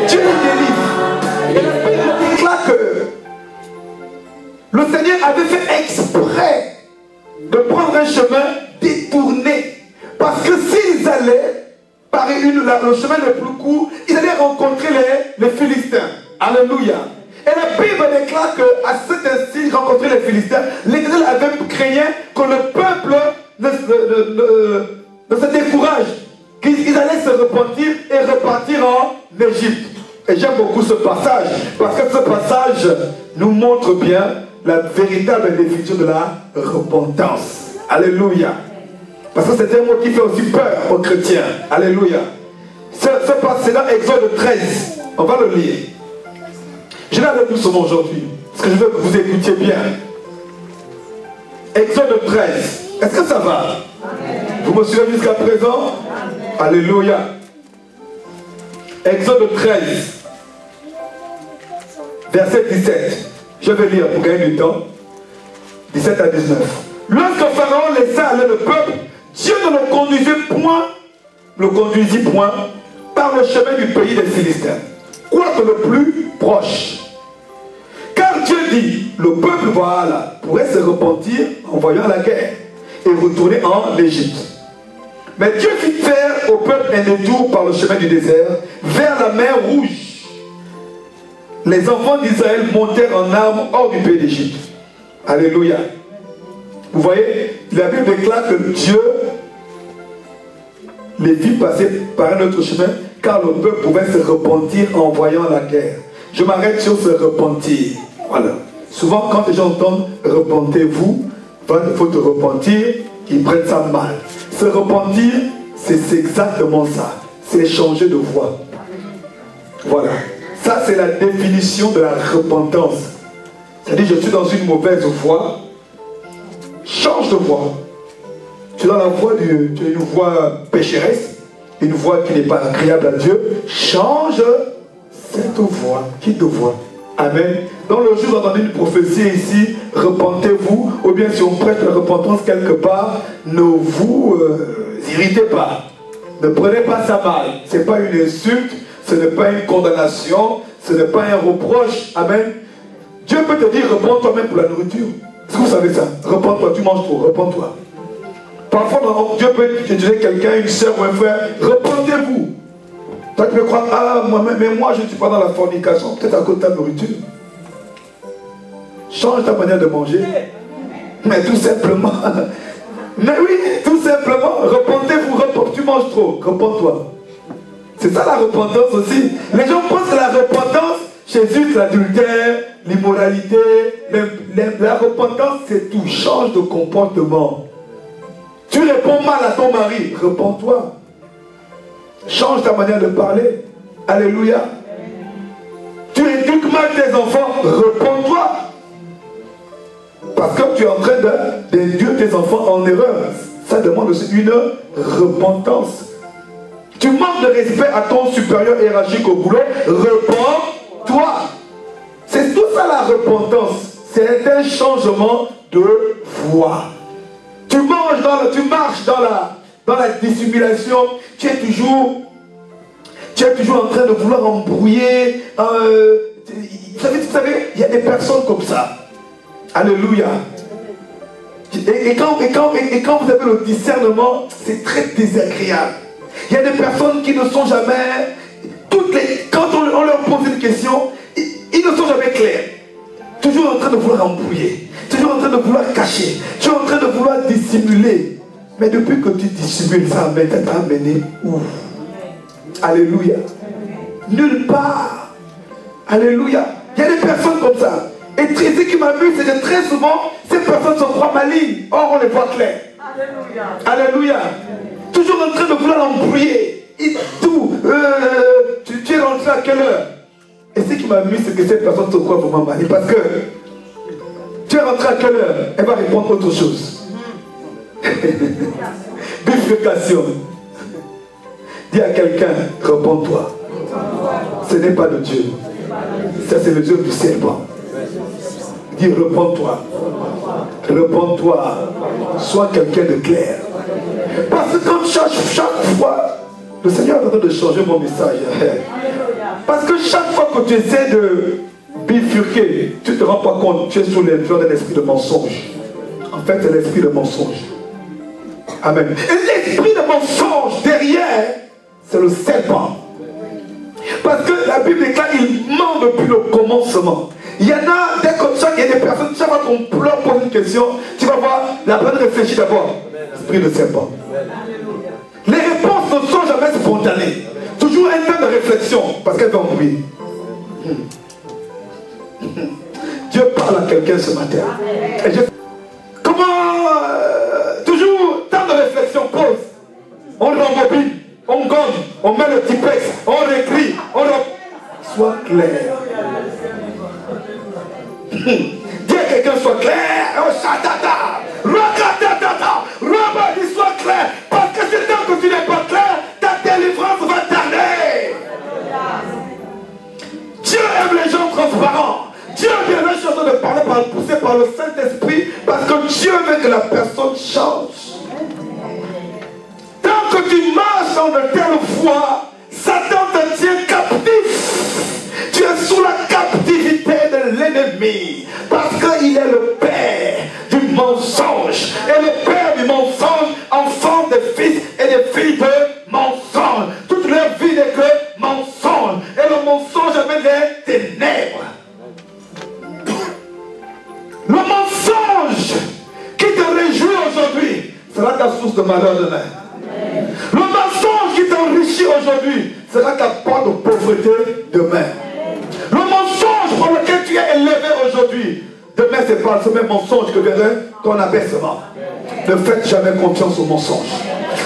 Dieu les délivre. Et la Bible déclare que le Seigneur avait fait exprès de prendre un chemin détourné. Parce que s'ils allaient par le chemin le plus court, ils allaient rencontrer les Philistins. Alléluia. Et la Bible déclare qu'à cet instant, ils rencontraient les Philistins. L'Éternel avait craigné que le peuple ne se décourage, qu'ils allaient se repentir et repartir en Égypte. Et j'aime beaucoup ce passage, parce que ce passage nous montre bien la véritable définition de la repentance. Alléluia. Parce que c'est un mot qui fait aussi peur aux chrétiens. Alléluia. Ce passage dans Exode 13. On va le lire. Je l'ai avec nous seulement aujourd'hui. Parce que je veux que vous écoutiez bien. Exode 13. Est-ce que ça va? Amen. Vous me suivez jusqu'à présent? Amen. Alléluia. Exode 13. Verset 17. Je vais lire pour gagner du temps. 17 à 19. Lorsque Pharaon laissa aller le peuple, Dieu ne le conduisit point par le chemin du pays des Philistins, quoique le plus proche. Car Dieu dit, le peuple voilà pourrait se repentir en voyant la guerre et retourner en Égypte. Mais Dieu fit faire au peuple un détour par le chemin du désert vers la mer Rouge. Les enfants d'Israël montèrent en armes hors du pays d'Égypte. Alléluia. Vous voyez, la Bible déclare que Dieu les fit passer par un autre chemin, car le peuple pouvait se repentir en voyant la guerre. Je m'arrête sur se repentir. Voilà. Souvent, quand les gens entendent repentez-vous, il faut te repentir, ils prennent ça mal. Se repentir, c'est exactement ça. C'est changer de voie. Voilà. Ça, c'est la définition de la repentance. C'est-à-dire, je suis dans une mauvaise voie. Change de voie. Tu es dans la voie tu as une voie pécheresse, une voie qui n'est pas agréable à Dieu. Change cette voie. Quitte de voie. Amen. Dans le jour, vous entendez une prophétie ici, repentez-vous, ou bien si on prête la repentance quelque part, ne vous irritez pas. Ne prenez pas ça mal. Ce n'est pas une insulte, ce n'est pas une condamnation, ce n'est pas un reproche. Amen. Dieu peut te dire, repends-toi même pour la nourriture. Est-ce que vous savez ça? Repends-toi, tu manges trop, repends-toi. Parfois, Dieu peut utiliser quelqu'un, une soeur ou un frère, repentez-vous. Toi, tu peux croire, ah, mais moi, je ne suis pas dans la fornication, peut-être à cause de ta nourriture. Change ta manière de manger. Mais tout simplement, mais oui, tout simplement, repentez-vous, tu manges trop, repends-toi. C'est ça la repentance aussi. Les gens pensent que la repentance, Jésus, l'adultère, l'immoralité, la repentance, c'est tout. Change de comportement. Tu réponds mal à ton mari, repends-toi. Change ta manière de parler. Alléluia. Tu éduques mal tes enfants, repends-toi. Parce que tu es en train d'éduquer tes enfants en erreur. Ça demande aussi une repentance. Tu manques de respect à ton supérieur hiérarchique au boulot, repends-toi. C'est tout ça la repentance. C'est un changement de voie. Tu marches dans la dissimulation, tu es toujours en train de vouloir embrouiller. Vous savez, il y a des personnes comme ça. Alléluia. Et quand vous avez le discernement, c'est très désagréable. Il y a des personnes qui ne sont jamais... Quand on leur pose une question, ils ne sont jamais clairs. Toujours en train de vouloir embrouiller. Toujours en train de vouloir cacher. Toujours en train de vouloir dissimuler. Mais depuis que tu dissimules, ça t'a amené où? Alléluia. Nulle part. Alléluia. Il y a des personnes comme ça. Et ce qui m'amuse, c'est que très souvent, ces personnes se croient malignes. Or, on les voit clairs. Alléluia. Alléluia. Toujours en train de vouloir embrouiller. Et tout. Tu es rentré à quelle heure? Et ce qui m'amuse, c'est que cette personne se croit vraiment maligne. Parce que tu es rentré à quelle heure? Elle va répondre autre chose. Bifurcation. Dis à quelqu'un, repends-toi. Ce n'est pas de Dieu. Ça, c'est le Dieu du serpent. Dis, repends-toi. Repends-toi. Sois quelqu'un de clair. Parce que quand chaque fois, Le Seigneur est en train de changer mon message. Parce que chaque fois que tu essaies de bifurquer, tu ne te rends pas compte, tu es sous l'influence de l'esprit de mensonge. En fait, c'est l'esprit de mensonge. Amen. Et l'esprit de mensonge derrière, c'est le serpent. Parce que la Bible déclare qu'il ment depuis le commencement. Il y en a, dès que il y a des personnes, chaque fois qu'on leur pose une question, tu vas voir, la personne réfléchit d'abord. Esprit de serpent. Les réponses ne sont jamais spontanées. Toujours un temps de réflexion, parce qu'elles vont mourir. Dieu parle à quelqu'un ce matin. Comment toujours temps de réflexion, pause. On rembobine, on gomme, on met le tipex, on réécrit, Sois clair. Dis à quelqu'un soit clair. Dis sois clair. Parce que c'est tant que tu n'es pas clair, ta délivrance va tarder. Dieu aime les gens transparents. Dieu vient là, je suis en train de parler poussé par le Saint-Esprit, parce que Dieu veut que la personne change. Tant que tu marches dans de telle foi, Satan te tient captif. Tu es sous la captivité de l'ennemi, parce qu'il est le père du mensonge. Et le père du mensonge enfante des fils et des filles de mensonge. Toute leur vie n'est que mensonge. Et le mensonge amène les ténèbres. Le mensonge qui te réjouit aujourd'hui sera ta source de malheur demain. Le mensonge qui t'enrichit aujourd'hui sera ta porte de pauvreté demain. Le mensonge pour lequel tu es élevé aujourd'hui, demain c'est pas ce même mensonge que viendra ton abaissement. Ne faites jamais confiance au mensonge.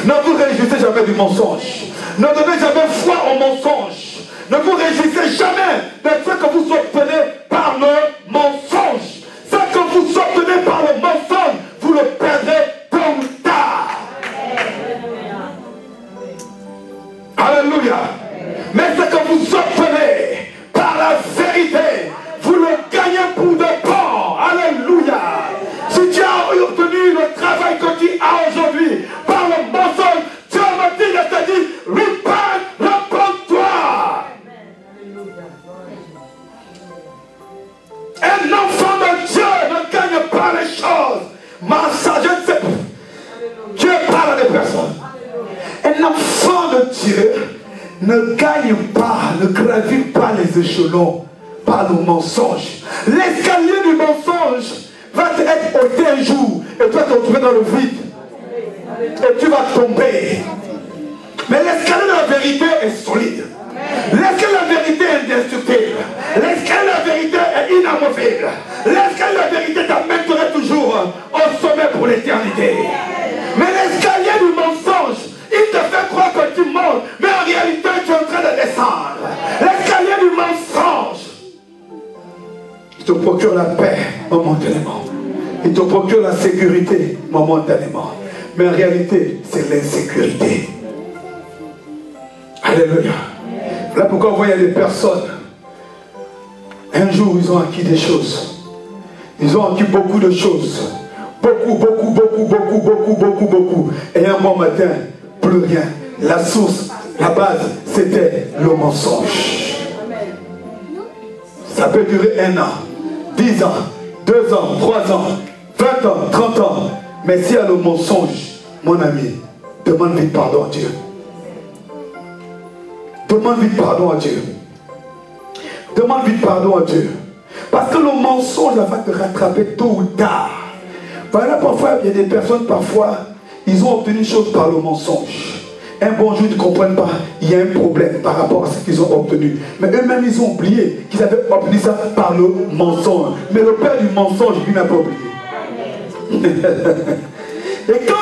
Ne vous réjouissez jamais du mensonge. Ne donnez jamais foi au mensonge. Ne vous réjouissez jamais de ce que vous obtenez par le mensonge. Ce que vous obtenez par le mensonge, vous le perdrez tôt ou tard. Alléluia. Mais ce que vous obtenez par la vérité, vous le gagnez pour de bon. Alléluia. Si tu as obtenu le travail que tu as aujourd'hui par le mensonge, Dieu m'a dit, il t'a dit, repends-toi. Un enfant de Dieu ne gagne pas les choses. Ma sagesse, Dieu parle à des personnes. Un enfant de Dieu ne gagne pas, ne gravit pas les échelons par le mensonge. L'escalier du mensonge va être ôté un jour et tu vas te retrouver dans le vide. Et tu vas tomber. Mais l'escalier de la vérité est solide. L'escalier de la vérité est indestructible. L'escalier de la vérité est inamovible. L'escalier de la vérité t'amènerait toujours au sommet pour l'éternité. Mais l'escalier du mensonge, il te fait croire que tu montes, mais en réalité tu es en train de descendre. L'escalier du mensonge, il te procure la paix momentanément. Il te procure la sécurité momentanément. Mais en réalité, c'est l'insécurité. Alléluia. Là pourquoi vous voyez des personnes, un jour ils ont acquis des choses. Ils ont acquis beaucoup de choses. Beaucoup. Et un bon matin, plus rien. La source, la base, c'était le mensonge. Ça peut durer 1 an, 10 ans, 2 ans, 3 ans, 20 ans, 30 ans. Mais s'il y a le mensonge, mon ami, demande vite pardon à Dieu. Demande vite pardon à Dieu. Demande vite pardon à Dieu. Parce que le mensonge va te rattraper tôt ou tard. Voilà, parfois, il y a des personnes, parfois, ils ont obtenu une chose par le mensonge. Un bon jour, ils ne comprennent pas. Il y a un problème par rapport à ce qu'ils ont obtenu. Mais eux-mêmes, ils ont oublié qu'ils avaient obtenu ça par le mensonge. Mais le père du mensonge, lui, n'a pas oublié. Et quand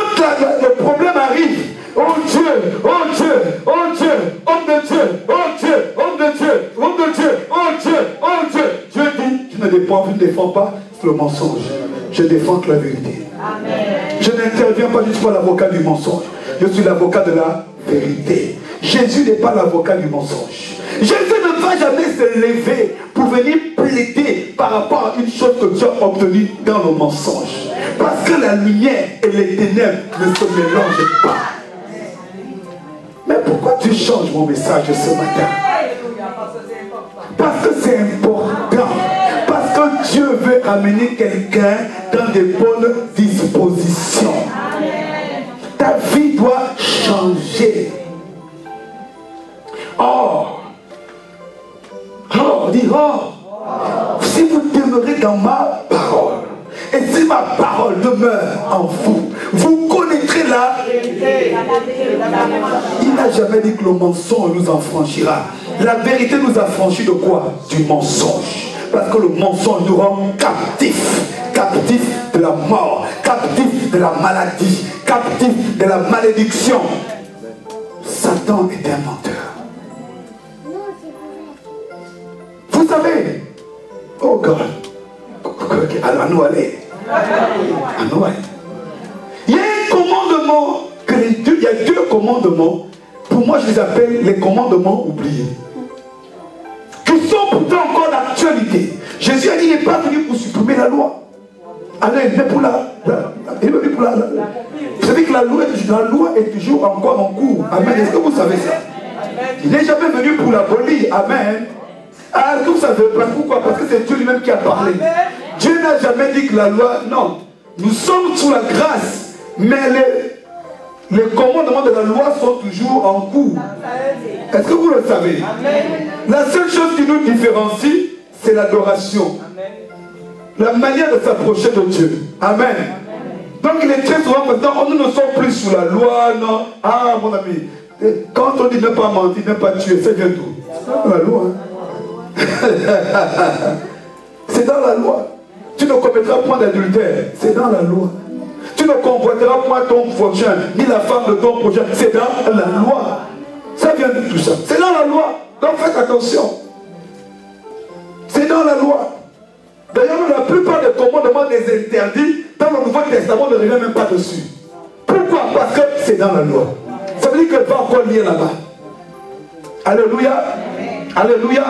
le problème arrive, oh Dieu, oh Dieu, oh Dieu, homme de Dieu, oh Dieu, homme de Dieu, homme de Dieu, oh Dieu, oh Dieu. Dieu dit, je ne défends pas le mensonge. Je défends la vérité. Amen. Je n'interviens pas, je ne suis pas l'avocat du mensonge. Je suis l'avocat de la vérité. Jésus n'est pas l'avocat du mensonge. Jésus ne va jamais se lever pour venir plaider par rapport à une chose que tu as obtenue dans le mensonge. Parce que la lumière et les ténèbres ne se mélangent pas. Mais pourquoi tu changes mon message ce matin? Parce que c'est important. Parce que Dieu veut amener quelqu'un dans des bonnes dispositions. Ta vie doit changer. Or, si vous demeurez dans ma parole, et si ma parole demeure en vous, vous connaîtrez la vérité. Il n'a jamais dit que le mensonge nous affranchira. La vérité nous affranchit de quoi? Du mensonge. Parce que le mensonge nous rend captifs. Captifs de la mort, captifs de la maladie, captifs de la malédiction. Satan est un menteur. Vous savez, oh God, à nous aller. Il y a un commandement, il y a deux commandements, pour moi je les appelle les commandements oubliés, qui sont pourtant encore d'actualité. Jésus a dit, il n'est pas venu pour supprimer la loi. Alors il est pour vous savez que la loi est toujours encore en cours. Amen. Est-ce que vous savez ça? Il n'est jamais venu pour l'abolir. Amen. Ah, vous savez pas pourquoi? Parce que c'est Dieu lui-même qui a parlé. Dieu n'a jamais dit que la loi... Non. Nous sommes sous la grâce. Mais les commandements de la loi sont toujours en cours. Est-ce que vous le savez? La seule chose qui nous différencie, c'est l'adoration. La manière de s'approcher de Dieu. Amen. Donc il est très souvent maintenant, nous ne sommes plus sous la loi, non. Ah mon ami, quand on dit ne pas mentir, ne pas tuer, c'est bien tout. C'est dans la loi. C'est dans la loi. Tu ne commettras point d'adultère, c'est dans la loi. Tu ne convoiteras point ton prochain, ni la femme de ton prochain, c'est dans la loi. Ça vient de tout ça. C'est dans la loi. Donc faites attention. C'est dans la loi. D'ailleurs, la plupart des commandements des interdits dans le Nouveau Testament ne reviennent même pas dessus. Pourquoi? Parce que c'est dans la loi. Ça veut dire qu'elle va encore lire là-bas. Alléluia. Alléluia.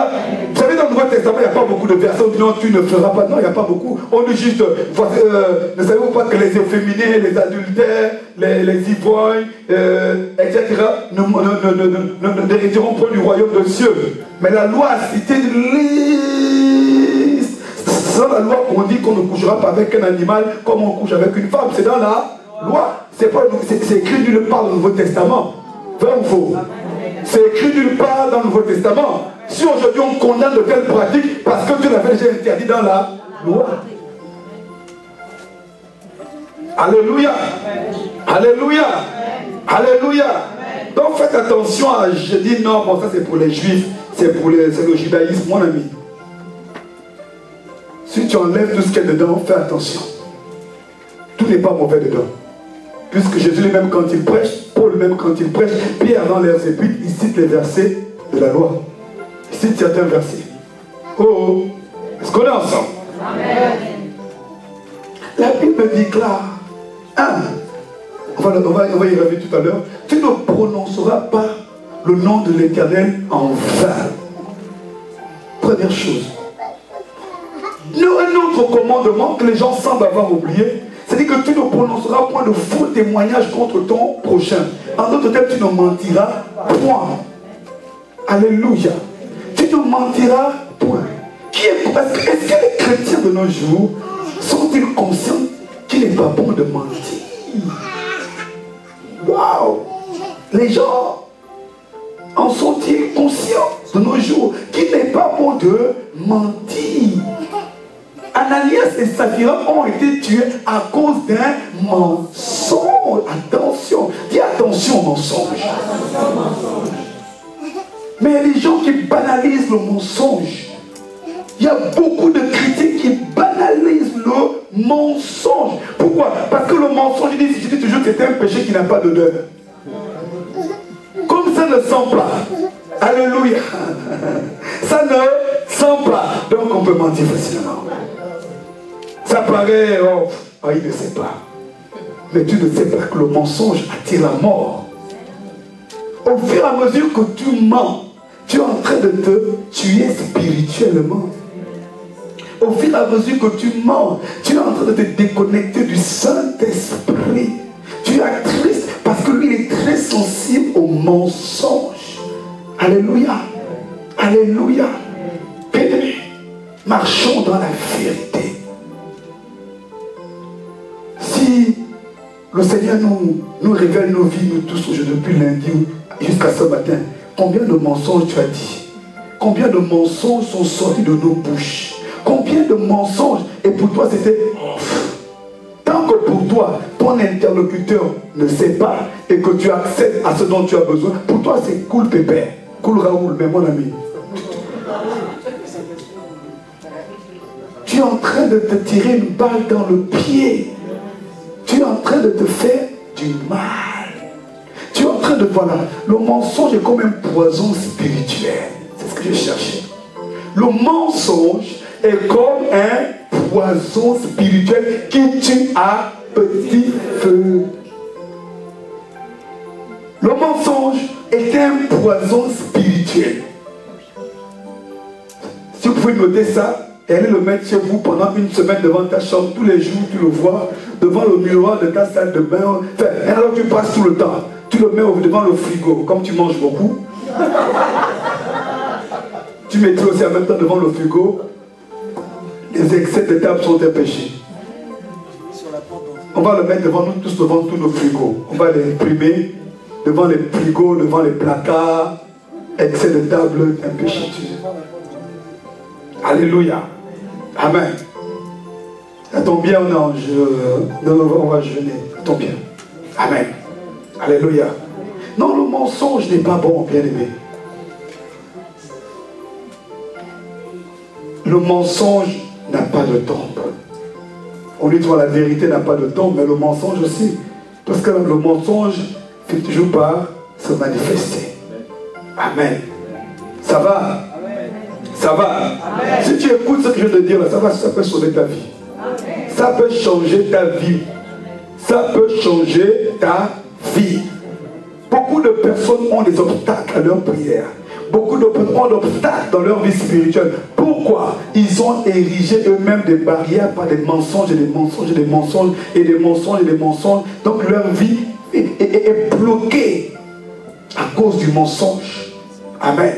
Vous savez, dans le Nouveau Testament, il n'y a pas beaucoup de versets où non, tu ne feras pas. Non, il n'y a pas beaucoup. On dit juste, ne savez-vous pas que les efféminés, les adultères, les ivrognes, etc., n'hériteront pas du royaume de Dieu. Mais la loi a cité une liste. C'est dans la loi qu'on dit qu'on ne couchera pas avec un animal comme on couche avec une femme. C'est dans la loi. C'est écrit nulle part dans le Nouveau Testament. Vrai ou faux? C'est écrit nulle part dans le Nouveau Testament. Si aujourd'hui on condamne de telles pratiques parce que Dieu l'avait déjà interdit dans la loi. Alléluia. Alléluia. Alléluia. Donc faites attention à... Je dis non, bon ça c'est pour les juifs, c'est le judaïsme, mon ami. Si tu enlèves tout ce qu'il y a dedans, fais attention. Tout n'est pas mauvais dedans. Puisque Jésus lui-même quand il prêche, Paul lui-même quand il prêche, Pierre dans les épîtres, il cite les versets de la loi. Il cite certains versets. Oh, est-ce qu'on est ensemble? Amen. La Bible déclare, on va y revenir tout à l'heure, tu ne prononceras pas le nom de l'Éternel en vain. Première chose. Un autre commandement que les gens semblent avoir oublié, c'est-à-dire que tu ne prononceras point de faux témoignages contre ton prochain. En d'autres termes, tu ne mentiras point. Alléluia. Tu ne mentiras point. Est-ce que les chrétiens de nos jours sont-ils conscients qu'il n'est pas bon de mentir? Waouh! Les gens en sont-ils conscients de nos jours qu'il n'est pas bon de mentir? Ananias et Saphira ont été tués à cause d'un mensonge. Attention, dis attention au mensonge. Mais il y a des gens qui banalisent le mensonge. Il y a beaucoup de chrétiens qui banalisent le mensonge. Pourquoi? Parce que le mensonge, je dis toujours que c'est un péché qui n'a pas d'odeur. Comme ça ne sent pas. Alléluia. Ça ne sent pas. Donc on peut mentir facilement. Ça paraît, il ne sait pas. Mais tu ne sais pas que le mensonge attire la mort. Au fur et à mesure que tu mens, tu es en train de te tuer spirituellement. Au fur et à mesure que tu mens, tu es en train de te déconnecter du Saint-Esprit. Tu es triste parce que lui est très sensible aux mensonges. Alléluia. Alléluia. Bien-aimés, marchons dans la vérité. Si le Seigneur nous révèle nos vies, nous tous, aujourd'hui, depuis lundi jusqu'à ce matin, combien de mensonges tu as dit? Combien de mensonges sont sortis de nos bouches? Combien de mensonges? Et pour toi, c'était... Tant que pour toi, ton interlocuteur ne sait pas et que tu accèdes à ce dont tu as besoin, pour toi, c'est cool pépère. Cool Raoul, mais mon ami. Tu es en train de te tirer une balle dans le pied. Tu es en train de te faire du mal. Tu es en train de... Voilà, le mensonge est comme un poison spirituel. C'est ce que je cherchais. Le mensonge est comme un poison spirituel qui tue à petit feu. Le mensonge est un poison spirituel. Si vous pouvez noter ça, et allez le mettre chez vous pendant une semaine devant ta chambre, tous les jours, tu le vois, devant le miroir de ta salle de bain. Enfin, et alors tu passes tout le temps. Tu le mets devant le frigo, comme tu manges beaucoup. Tu mettrais aussi en même temps devant le frigo. Les excès de table sont un péché. On va le mettre devant nous tous, devant tous nos frigos. On va les imprimer devant les frigos, devant les placards. Excès de table, un péché. Alléluia. Amen. Ça tombe bien, on va jeûner. Ça tombe bien. Amen. Alléluia. Non, le mensonge n'est pas bon, bien aimé. Le mensonge n'a pas de tombe. On dit que la vérité n'a pas de tombe, mais le mensonge aussi. Parce que le mensonge fait toujours par se manifester. Amen. Ça va? Ça va? Amen. Si tu écoutes ce que je viens de dire, là, ça peut sauver ta vie. Amen. Ça peut changer ta vie. Ça peut changer ta vie. Beaucoup de personnes ont des obstacles à leur prière. Beaucoup de personnes ont des obstacles dans leur vie spirituelle. Pourquoi? Ils ont érigé eux-mêmes des barrières par des mensonges et des mensonges et des mensonges et des mensonges et des mensonges. Donc leur vie est bloquée à cause du mensonge. Amen.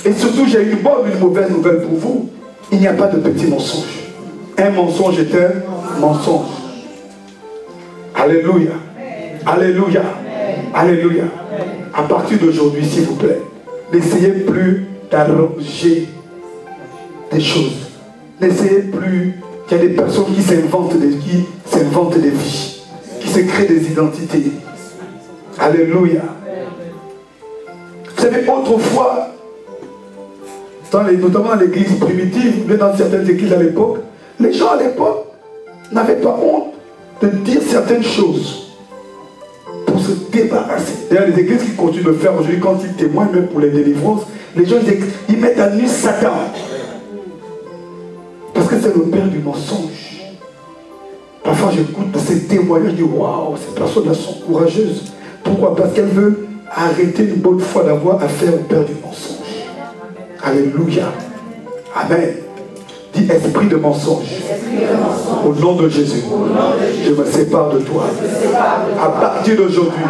Et surtout, j'ai une bonne ou une mauvaise nouvelle pour vous. Il n'y a pas de petit mensonge. Un mensonge est un mensonge. Alléluia. Alléluia. Alléluia. À partir d'aujourd'hui, s'il vous plaît, n'essayez plus d'arranger des choses. N'essayez plus. Il y a des personnes qui s'inventent des vies, qui se créent des identités. Alléluia. Vous savez, autrefois, notamment dans l'église primitive, mais dans certaines églises à l'époque, les gens à l'époque n'avaient pas honte de dire certaines choses pour se débarrasser. D'ailleurs, les églises qui continuent de le faire aujourd'hui, quand ils témoignent même pour les délivrances, les gens ils mettent à nu Satan. Parce que c'est le père du mensonge. Parfois j'écoute ces témoignages, je dis waouh, ces personnes-là sont courageuses. Pourquoi? Parce qu'elles veulent arrêter une bonne fois d'avoir affaire au père du mensonge. Alléluia. Amen. Dis esprit de mensonge. Au nom de Jésus, je me sépare de toi. À partir d'aujourd'hui,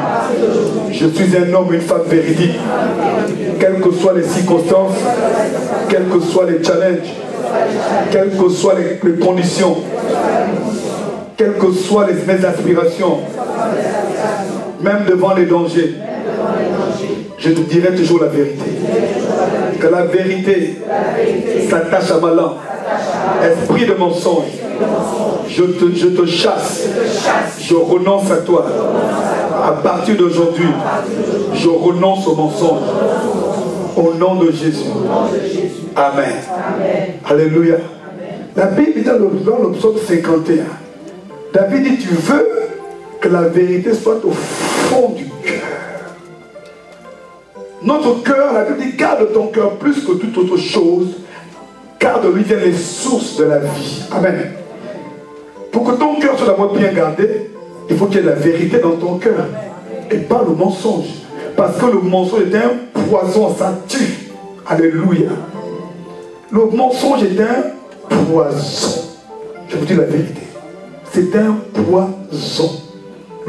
je suis un homme, une femme véridique. Quelles que soient les circonstances, quels que soient les challenges, quelles que soient les conditions, quelles que soient mes aspirations, même devant les dangers, je te dirai toujours la vérité. Que la vérité s'attache à ma langue. Esprit de mensonge, je te chasse. Je renonce à toi. À partir d'aujourd'hui, je renonce au mensonge. Au nom de Jésus. Amen. Alléluia. La Bible dit dans le psaume 51, David dit, tu veux que la vérité soit au fond du cœur. Notre cœur, la Bible dit, garde ton cœur plus que toute autre chose, car de lui viennent les sources de la vie. Amen. Pour que ton cœur soit d'abord bien gardé, il faut qu'il y ait de la vérité dans ton cœur. Et pas le mensonge. Parce que le mensonge est un poison, ça tue. Alléluia. Le mensonge est un poison. Je vous dis la vérité. C'est un poison.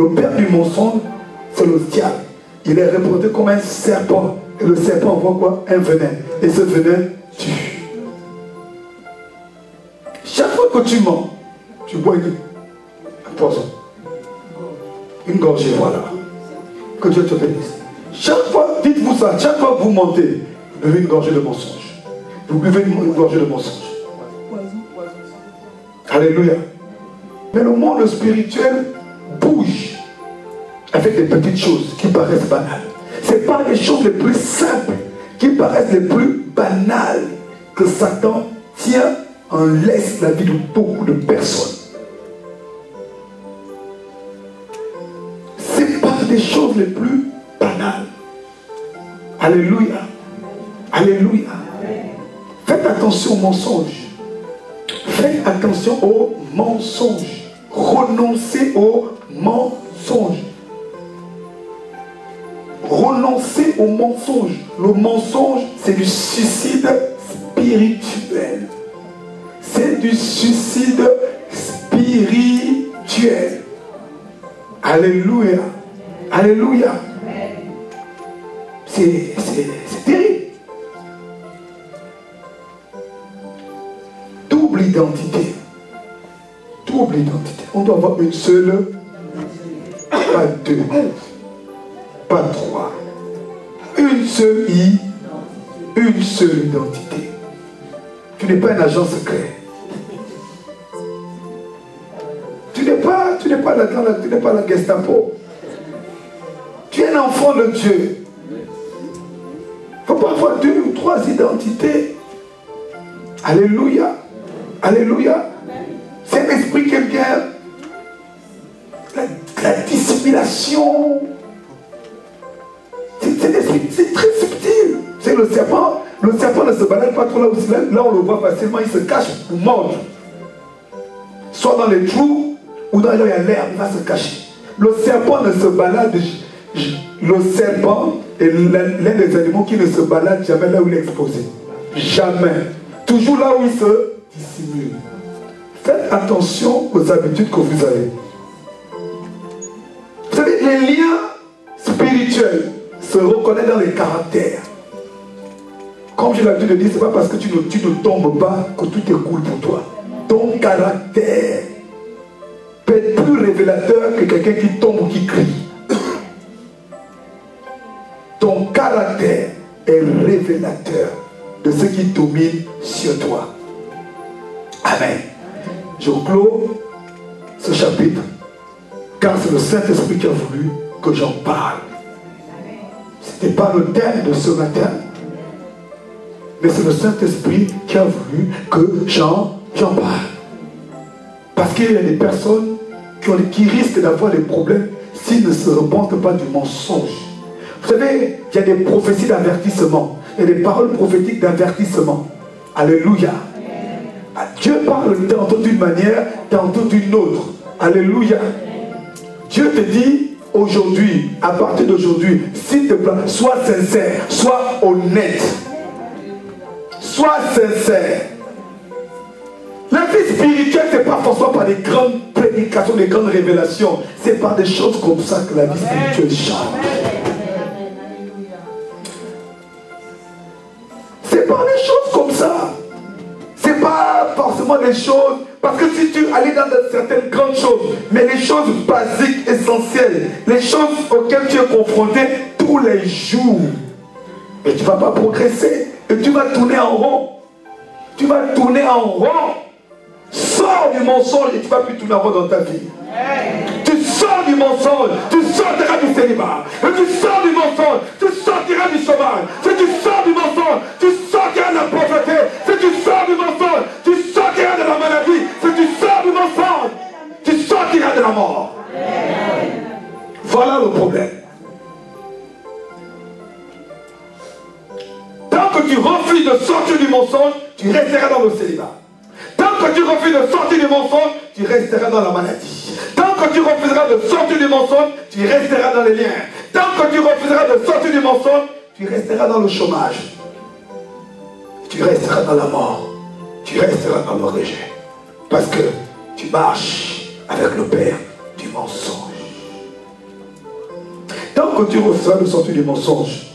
Le père du mensonge, c'est le diable. Il est représenté comme un serpent. Et le serpent envoie quoi? Un venin. Et ce venin tue. Chaque fois que tu mens, tu bois un poison. Une gorgée, voilà. Que Dieu te bénisse. Chaque fois, dites-vous ça, chaque fois que vous mentez, vous buvez une gorgée de mensonge. Vous buvez une gorgée de mensonge. Alléluia. Mais le monde spirituel bouge avec des petites choses qui paraissent banales. Ce n'est pas les choses les plus simples qui paraissent les plus banales que Satan tient en laisse la vie de beaucoup de personnes. C'est pas des choses les plus banales. Alléluia. Alléluia. Faites attention aux mensonges. Faites attention aux mensonges. Renoncez aux mensonges. Renoncez aux mensonges. Le mensonge, c'est du suicide spirituel. C'est du suicide spirituel. Alléluia. Alléluia. C'est terrible. Double identité. Double identité. On doit avoir une seule, pas deux, pas trois. Une seule identité. Tu n'es pas un agent secret. Tu n'es pas la Gestapo. Tu es un enfant de Dieu. Il ne faut pas avoir 2 ou 3 identités. Alléluia. Alléluia. C'est un esprit qui aime bien la dissimulation. C'est très subtil. C'est le serpent. Le serpent ne se balade pas trop là aussi. Là, on le voit facilement. Il se cache pour mordre. Soit dans les trous ou dans là où il y a l'herbe, il va se cacher. Le serpent ne se balade. Le serpent est l'un des animaux qui ne se balade jamais là où il est exposé. Jamais. Toujours là où il se dissimule. Faites attention aux habitudes que vous avez. Vous savez, les liens spirituels se reconnaissent dans les caractères. Comme j'ai l'habitude de dire, ce n'est pas parce que tu ne tombes pas que tout est cool pour toi. Ton caractère peut être plus révélateur que quelqu'un qui tombe ou qui crie. Ton caractère est révélateur de ce qui domine sur toi. Amen. Je clôt ce chapitre car c'est le Saint-Esprit qui a voulu que j'en parle. Ce n'était pas le thème de ce matin, mais c'est le Saint-Esprit qui a voulu que j'en parle. Parce qu'il y a des personnes qui risquent d'avoir des problèmes s'ils ne se repentent pas du mensonge. Vous savez, il y a des prophéties d'avertissement. Il y a des paroles prophétiques d'avertissement. Alléluia. Dieu parle tantôt d'une manière, tantôt d'une autre. Alléluia. Dieu te dit aujourd'hui, à partir d'aujourd'hui, s'il te plaît, sois sincère, sois honnête. Sois sincère. La vie spirituelle, ce n'est pas forcément par des grandes prédications, des grandes révélations. C'est par des choses comme ça que la vie spirituelle change. C'est par des choses comme ça. C'est pas forcément des choses. Parce que si tu allais dans certaines grandes choses, mais les choses basiques, essentielles, les choses auxquelles tu es confronté tous les jours, et tu ne vas pas progresser. Et tu vas tourner en rond. Tu vas tourner en rond. Sors du mensonge et tu ne vas plus tourner en rond dans ta vie. Tu sors du mensonge, tu sortiras du célibat. Et tu sors du mensonge, tu sortiras du chômage. Si tu sors du mensonge, tu sortiras de la pauvreté. Si tu sors du mensonge, tu sortiras de la maladie. Si tu sors du mensonge, tu sortiras de la mort. Voilà le problème. Tant que tu refuses de sortir du mensonge, tu resteras dans le célibat. Tant que tu refuses de sortir du mensonge, tu resteras dans la maladie. Tant que tu refuseras de sortir du mensonge, tu resteras dans les liens. Tant que tu refuseras de sortir du mensonge, tu resteras dans le chômage. Tu resteras dans la mort. Tu resteras dans le rejet. Parce que tu marches avec le père du mensonge. que tu recevras le sortir du mensonge,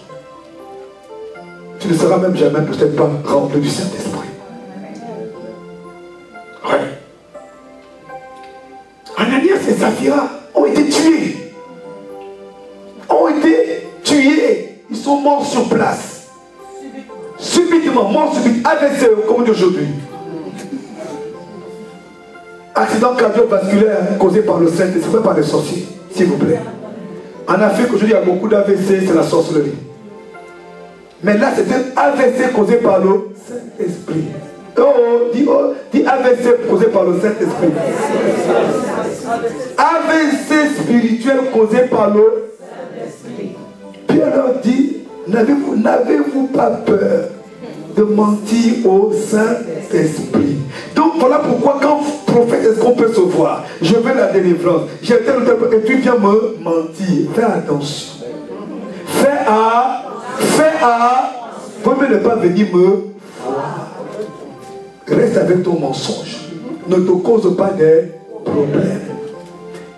tu ne seras même jamais peut-être pas rempli du Saint-Esprit. Ouais. Ananias et Saphira ont été tués. Ils sont morts sur place. Subitement, morts subitement. AVC, comme on dit aujourd'hui. Accident cardiovasculaire causé par le Saint-Esprit, pas par les sorciers, s'il vous plaît. En Afrique, aujourd'hui, il y a beaucoup d'AVC, c'est la sorcellerie. Mais là, c'est un AVC causé par le Saint-Esprit. Dis AVC causé par le Saint-Esprit. AVC spirituel causé par le Saint-Esprit. Pierre leur dit, n'avez-vous pas peur de mentir au Saint-Esprit? Donc voilà pourquoi quand prophète, est-ce qu'on peut se voir? Je veux la délivrance. J'ai tel ou tel, et tu viens me mentir. Fais attention. Faut même ne pas venir me voir. Reste avec ton mensonge. Ne te cause pas des problèmes.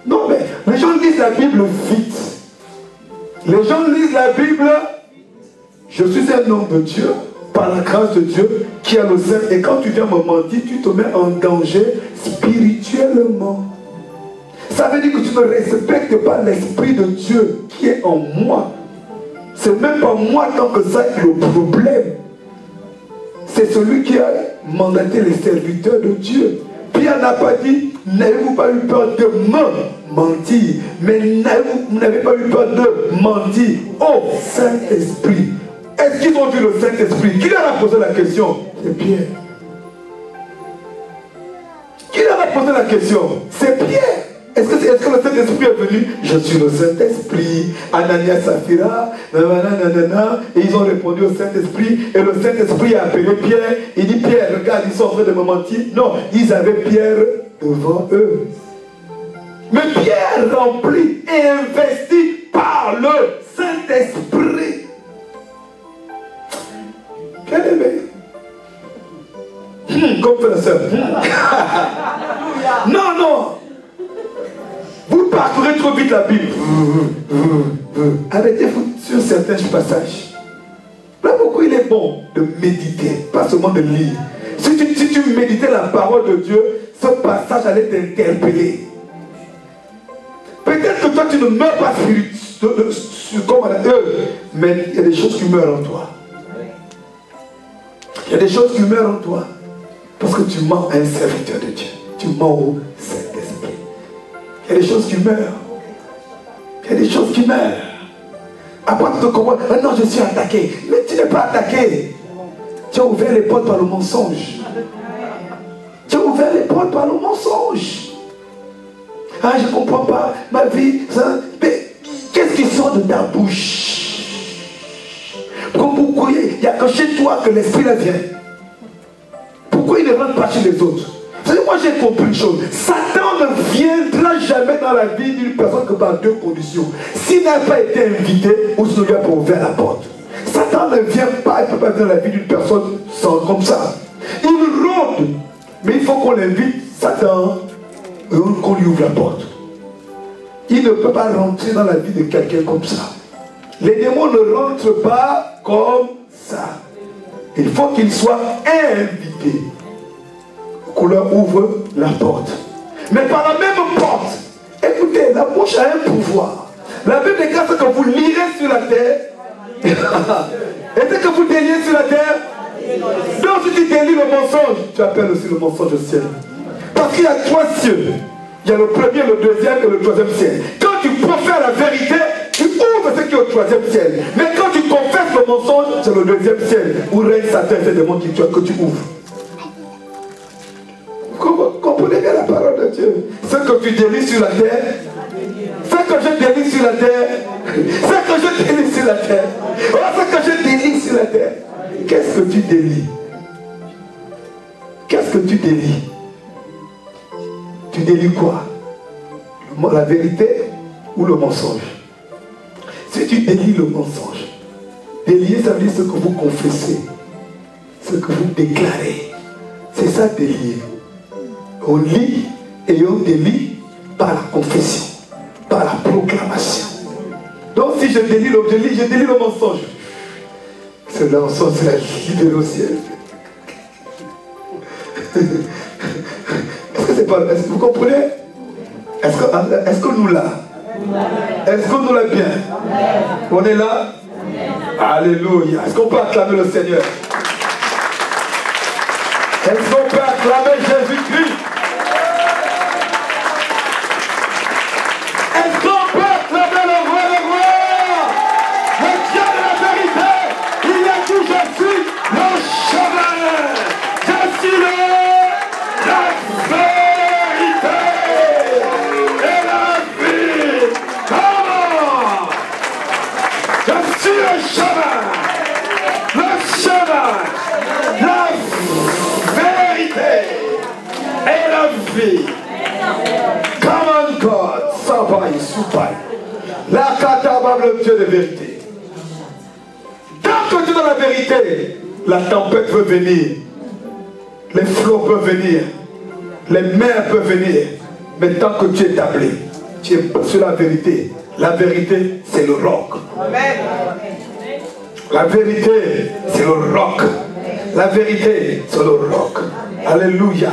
Non mais les gens lisent la Bible vite. Les gens lisent la Bible. Je suis un homme de Dieu, par la grâce de Dieu, qui a le Saint. Et quand tu viens me mentir, tu te mets en danger spirituellement. Ça veut dire que tu ne respectes pas l'Esprit de Dieu qui est en moi. C'est même pas moi tant que ça le problème. C'est celui qui a mandaté les serviteurs de Dieu. Pierre n'a pas dit, n'avez-vous pas eu peur de me mentir, mais n'avez pas eu peur de mentir au Saint-Esprit. Est-ce qu'ils ont vu le Saint-Esprit? Qui leur a posé la question? C'est Pierre. Qui leur a posé la question? C'est Pierre. Est-ce que le Saint-Esprit est venu? Je suis le Saint-Esprit. Ananias, Saphira, nanana, et ils ont répondu au Saint-Esprit. Et le Saint-Esprit a appelé Pierre. Il dit, Pierre, regarde, ils sont en train de me mentir. Non, ils avaient Pierre devant eux. Mais Pierre rempli et investi par le Saint-Esprit. Bien aimé. Comme fait la sœur. Non. Vous parcourez trop vite la Bible. Arrêtez-vous sur certains passages. Là, pourquoi il est bon de méditer, pas seulement de lire. Si tu méditais la parole de Dieu, ce passage allait t'interpeller. Peut-être que toi, tu ne meurs pas comme eux, mais il y a des choses qui meurent en toi. Il y a des choses qui meurent en toi. Parce que tu mens à un serviteur de Dieu. Tu mens au Saint-Esprit. Il y a des choses qui meurent. Il y a des choses qui meurent. Après tu te comprends, non, je suis attaqué. Mais tu n'es pas attaqué. Tu as ouvert les portes par le mensonge. Tu as ouvert les portes par le mensonge. Ah, je ne comprends pas ma vie. Ça, mais qu'est-ce qui sort de ta bouche? Pourquoi il n'y a que chez toi que l'esprit là vient? Pourquoi il ne rentre pas chez les autres? Moi j'ai compris une chose. Satan ne viendra jamais dans la vie d'une personne que par deux conditions. S'il n'a pas été invité ou s'il vient pour ouvrir la porte. Satan ne vient pas, il ne peut pas venir dans la vie d'une personne sans, comme ça. Il rôde. Mais il faut qu'on l'invite, Satan, qu'on lui ouvre la porte. Il ne peut pas rentrer dans la vie de quelqu'un comme ça. Les démons ne rentrent pas comme ça. Il faut qu'ils soient invités. Qu'on leur ouvre la porte. Mais par la même porte, écoutez, la bouche a un pouvoir. La Bible déclare que vous lirez sur la terre. Et ce que vous déliez sur la terre. Donc si tu délies le mensonge, tu appelles aussi le mensonge au ciel. Parce qu'il y a trois cieux. Il y a le premier, le deuxième et le troisième ciel. Quand tu profères la vérité, tu ouvres ce qui est au troisième ciel. Mais quand tu confesses le mensonge, c'est le deuxième ciel. Où règne Satan et ces démons que tu ouvres. Comprenez bien la parole de Dieu. Ce que tu délies sur la terre, ce que je délie sur la terre, ce que je délie sur la terre, ce que je délie sur la terre. Qu'est-ce que tu délies? Qu'est-ce que tu délies? Tu délies quoi? La vérité ou le mensonge? Si tu délies le mensonge, délier ça veut dire ce que vous confessez, ce que vous déclarez. C'est ça délier. On lit et on délie par la confession, par la proclamation. Donc aussi je délie le mensonge. Ce mensonge, c'est la libéré au ciel. Est-ce que vous comprenez? Est-ce que nous là? Est-ce que nous l'a bien? On est là? Alléluia. Est-ce qu'on peut acclamer le Seigneur? Est-ce qu'on peut acclamer Jésus-Christ? Est-ce qu'on peut acclamer le roi des rois? Le Dieu de la vérité. Il a dit je suis le chemin. Je suis la vérité et la vie. Comment? Je suis le chemin. La vérité et la vie. Come on God, Sabai, Soupai. La katabab, le Dieu de vérité. Tant que tu es dans la vérité, la tempête peut venir, les flots peuvent venir, les mers peuvent venir, mais tant que tu es établi, tu es sur la vérité. La vérité, c'est le roc. La vérité, c'est le roc. La vérité, c'est le roc. Alléluia.